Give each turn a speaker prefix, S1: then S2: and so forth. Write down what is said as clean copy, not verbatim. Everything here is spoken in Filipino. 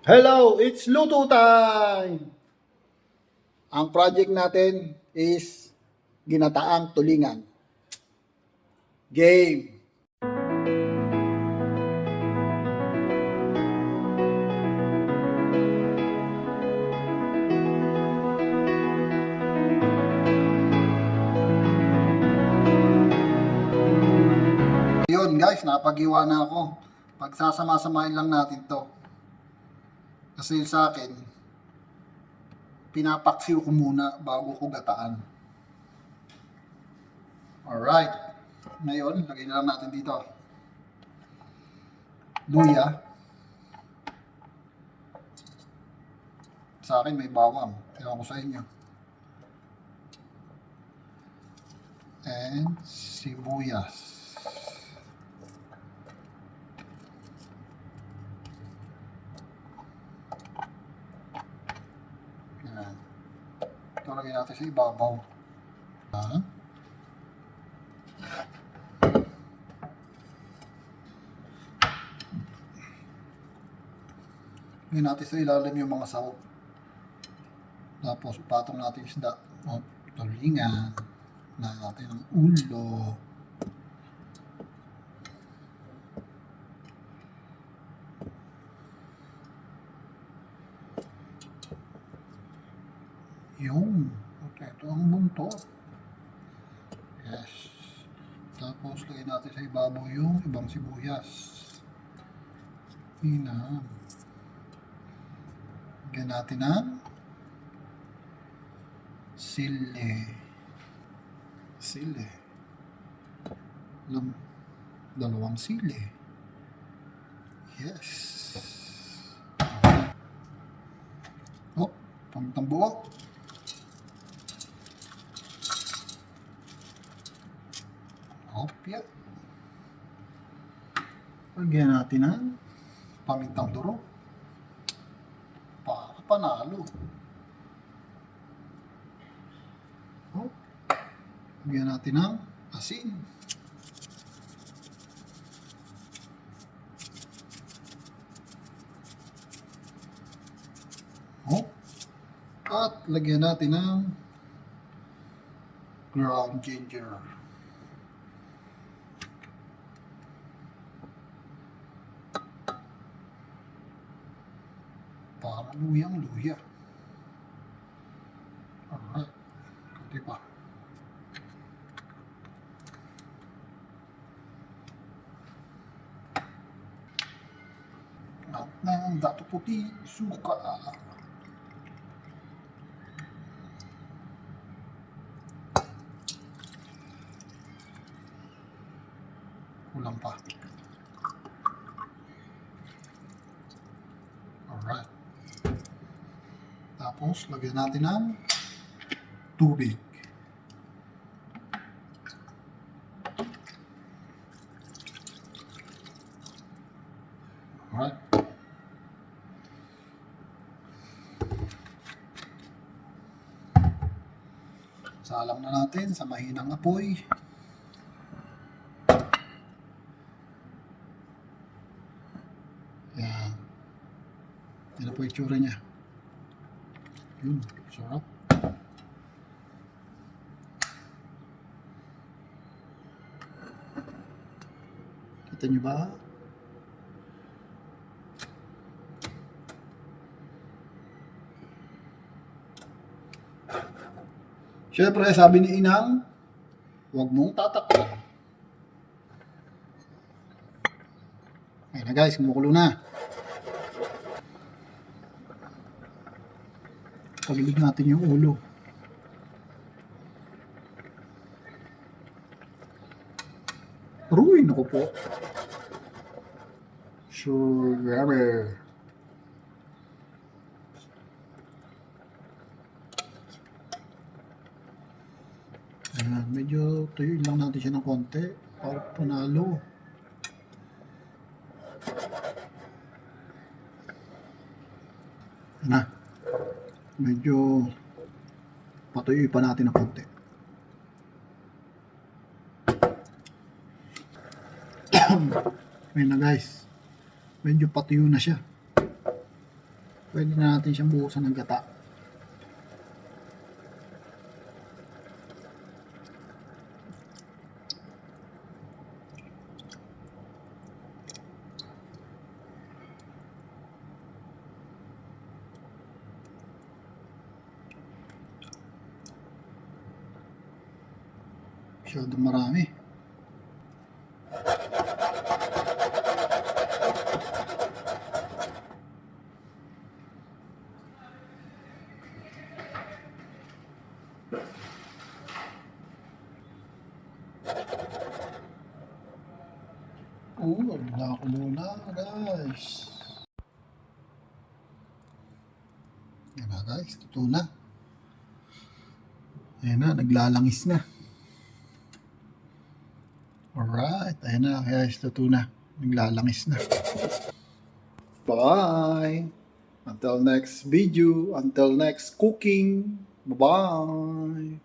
S1: Hello, it's luto time! Ang project natin is ginataang tulingan. Game! Yun guys, napag-iwa na ako. Pagsasama-samahin lang natin to. Kasi sa akin, pinapaksiw ko muna bago ko gataan. Alright. Ngayon, lagay na lang natin dito. Luya. Sa akin may bawang. Ewan ko sa inyo. And sibuyas. Yan. Ito lagay natin sa ibabaw. Lagay natin sa ilalim yung mga sahog. Tapos patong natin yung isda. O, tulingan. Natin ang ulo. Yung. Okay, ito ang buntot. Yes. Tapos lagay natin sa ibabaw yung ibang sibuyas. Lagyan natin ng sili. Dalawang sili. Yes. Oh, pangtambuo. Hopya. Lagyan natin ng pamintang duro. Para panalo. Oh. Lagyan natin ng asin. Oh. At lagyan natin ng ground ginger. Para luyang-luya. Alright. Kunti pa. At ng dato puti, suka. Kulang pa. Alright. Tapos, lagyan natin ng tubig. Alright. Salang na natin sa mahinang apoy. Yan. Yan na po itsura niya. Yun, sarap. Kita niyo ba? Siyempre, sabi ni Inang, huwag mong tatakpan. Ayan na guys, kumukulo na. Pagilid natin yung ulo. Ruin ako po. Sugar. Ayan, medyo tuyuin lang natin siya ng konti para panalo. Na. Medyo patuyuin pa natin ng konti. Ayun na guys. Medyo patuyo na siya. Pwede na natin siyang buhusan ng gata. Masyadong marami. Wala ako muna, guys. Yan na, guys. Totoo na. Ayan na, naglalangis na. Alright. Ayan na, guys. Totoo na. Naglalangis na. Bye! Until next video. Until next cooking. Bye-bye!